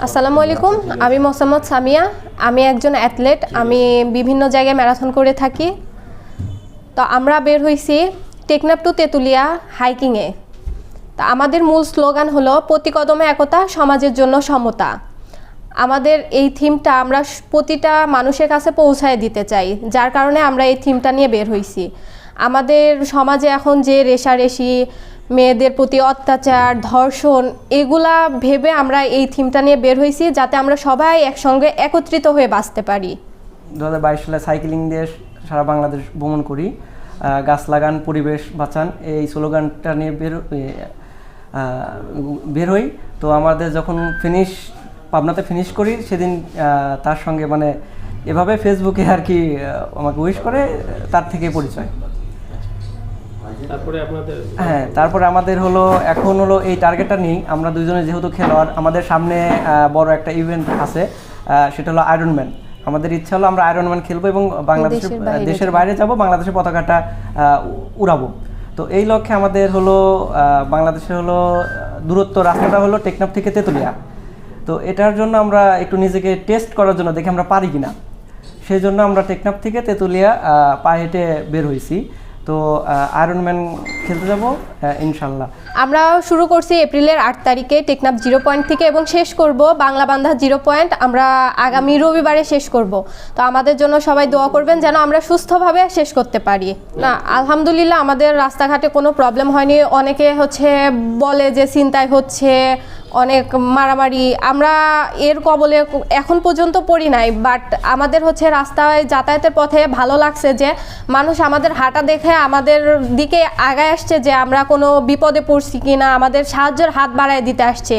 আসসালামু আলাইকুম, আমি মোসাম্মদ সামিয়া। আমি একজন অ্যাথলেট। আমি বিভিন্ন জায়গায় ম্যারাথন করে থাকি। তো আমরা বের হয়েছি টেকনাফ টু তেঁতুলিয়া হাইকিংয়ে। তা আমাদের মূল স্লোগান হলো প্রতি কদমে একতা, সমাজের জন্য সমতা। আমাদের এই থিমটা আমরা প্রতিটা মানুষের কাছে পৌঁছায় দিতে চাই, যার কারণে আমরা এই থিমটা নিয়ে বের হয়েছি। আমাদের সমাজে এখন যে রেষারেষি, মেয়েদের প্রতি অত্যাচার, ধর্ষণ, এগুলা ভেবে আমরা এই থিমটা নিয়ে বের হয়েছি, যাতে আমরা সবাই একসঙ্গে একত্রিত হয়ে বাঁচতে পারি। 2022 সালে সাইক্লিং দিয়ে সারা বাংলাদেশ ভ্রমণ করি। গাছ লাগান, পরিবেশ বাঁচান, এই স্লোগানটা নিয়ে বের হই। তো আমাদের যখন পাবনাতে ফিনিশ করি, সেদিন তার সঙ্গে মানে এভাবে ফেসবুকে আর কি আমাকে উইশ করে, তার থেকে পরিচয়। তারপরে আমাদের এখন এই টার্গেটটা নিই। আমরা দুইজনে যেহেতু খেলোয়াড়, আমাদের সামনে বড় একটা ইভেন্ট আছে, সেটা হলো আয়রনম্যান। আমাদের ইচ্ছা হলো আমরা আয়রনম্যান খেলবো এবং দেশের বাইরে যাব, বাংলাদেশের পতাকাটা উড়াবো। তো এই লক্ষ্যে আমাদের বাংলাদেশের দূরত্ব রাস্তাটা হলো টেকনাফ থেকে তেঁতুলিয়া। তো এটার জন্য আমরা একটু নিজেকে টেস্ট করার জন্য দেখি আমরা পারি কিনা, সেই জন্য আমরা টেকনাফ থেকে তেঁতুলিয়া পায়ে হেঁটে বের হয়েছি। তো আয়রনম্যান খেলতে যাব ইনশাল্লাহ। আমরা শুরু করছি এপ্রিলের 8 তারিখে টেকনাফ 0 পয়েন্ট থেকে এবং শেষ করব বাংলা বান্ধা 0 পয়েন্ট। আমরা আগামী রবিবারে শেষ করব। তো আমাদের জন্য সবাই দোয়া করবেন যেন আমরা সুস্থভাবে শেষ করতে পারি। না, আলহামদুলিল্লাহ আমাদের রাস্তাঘাটে কোনো প্রবলেম হয়নি। অনেকে বলে যে ছিনতাই হচ্ছে, অনেক মারামারি, আমরা এর কবলে এখন পর্যন্ত পড়ি নাই। বাট আমাদের রাস্তায় যাতায়াতের পথে ভালো লাগছে যে মানুষ আমাদের হাঁটা দেখে আমাদের দিকে আগায় আসছে, যে আমরা কোনো বিপদে পড়ছি কি না, আমাদের সাহায্যের হাত বাড়ায় দিতে আসছে।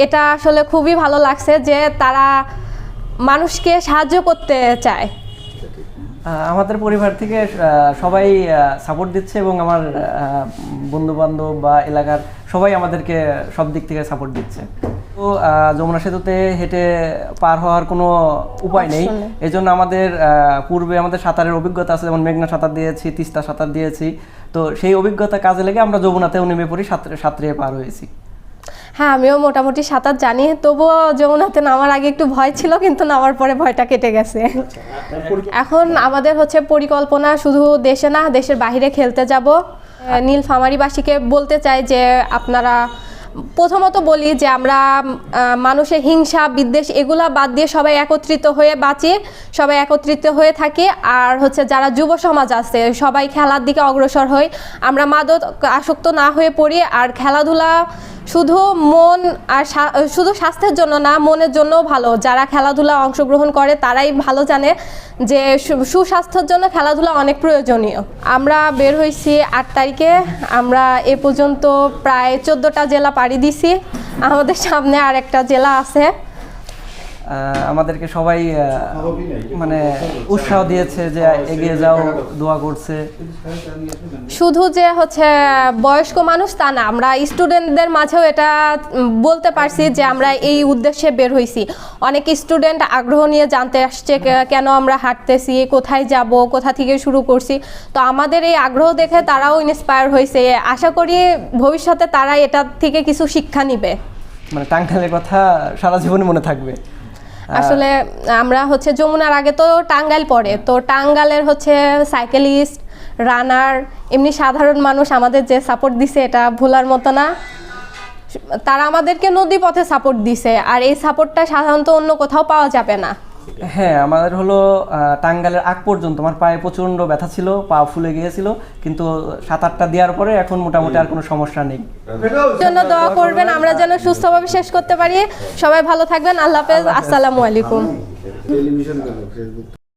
এটা আসলে খুবই ভালো লাগছে যে তারা মানুষকে সাহায্য করতে চায়। আমাদের পরিবার থেকে সবাই সাপোর্ট দিচ্ছে এবং আমার বন্ধুবান্ধব বা এলাকার সবাই আমাদেরকে সব দিক থেকে সাপোর্ট দিচ্ছে। তো যমুনা সেতুতে হেঁটে পার হওয়ার কোনো উপায় নেই, এজন্য আমাদের পূর্বে আমাদের সাঁতারের অভিজ্ঞতা আছে, যেমন মেঘনা সাঁতার দিয়েছি, তিস্তা সাঁতার দিয়েছি। তো সেই অভিজ্ঞতা কাজে লেগে আমরা যমুনাতেও নেমে পড়ি, সাঁতরে পার হয়েছি। হ্যাঁ, আমিও মোটামুটি সাঁতার জানি, তবুও যমুনাতে নামার আগে একটু ভয় ছিল, কিন্তু নামার পরে ভয়টা কেটে গেছে। এখন আমাদের পরিকল্পনা শুধু দেশে না, দেশের বাইরে খেলতে যাব। নীলফামারীবাসীকে বলতে চাই যে আপনারা, প্রথমত বলি যে আমরা মানুষের হিংসা, বিদ্বেষ এগুলা বাদ দিয়ে সবাই একত্রিত হয়ে বাঁচি, সবাই একত্রিত হয়ে থাকি। আর যারা যুব সমাজ আছে সবাই খেলার দিকে অগ্রসর হই, আমরা মাদক আসক্ত না হয়ে পড়ি। আর খেলাধুলা শুধু শুধু স্বাস্থ্যের জন্য না, মনের জন্যও ভালো। যারা খেলাধুলা অংশগ্রহণ করে তারাই ভালো জানে যে সুস্বাস্থ্যের জন্য খেলাধুলা অনেক প্রয়োজনীয়। আমরা বের হয়েছি 8 তারিখে। আমরা এ পর্যন্ত প্রায় 14টা জেলা পাড়ি দিছি। আমাদের সামনে আর একটা জেলা আছে। আমাদেরকে সবাই উৎসাহ দিয়েছে যে এগিয়ে যাও, দোয়া করছে। শুধু যে বয়স্ক মানুষ তা না, আমরা স্টুডেন্টদের মাঝেও এটা বলতে পারছি যে আমরা এই উদ্দেশ্যে বের হয়েছি। অনেক স্টুডেন্ট আগ্রহ নিয়ে জানতে আসছে কেন আমরা হাঁটতেছি, কোথায় যাব, কোথা থেকে শুরু করছি। তো আমাদের এই আগ্রহ দেখে তারাও ইন্সপায়ার হয়েছে। আশা করি ভবিষ্যতে তারা এটা থেকে কিছু শিক্ষা নিবে। টাঙ্গাইলের কথা সারা জীবনে মনে থাকবে। আসলে আমরা যমুনার আগে তো টাঙ্গাইল পড়ে, তো টাঙ্গাইলের সাইকেলিস্ট, রানার, এমনি সাধারণ মানুষ আমাদের যে সাপোর্ট দিছে এটা ভোলার মতো না। তারা আমাদেরকে নদী পথে সাপোর্ট দিছে, আর এই সাপোর্টটা সাধারণত অন্য কোথাও পাওয়া যাবে না। হ্যাঁ, আমাদের টাঙ্গাইলের আগ পর্যন্ত আমার পায়ে প্রচণ্ড ব্যথা ছিল, পা ফুলে গিয়েছিল, কিন্তু সাঁতারটা দেওয়ার পরে এখন মোটামুটি আর কোনো সমস্যা নেই। জন্য দোয়া করবেন আমরা যেন সুস্থভাবে শেষ করতে পারি। সবাই ভালো থাকবেন। আল্লাহ হাফেজ। আসসালামু আলাইকুম।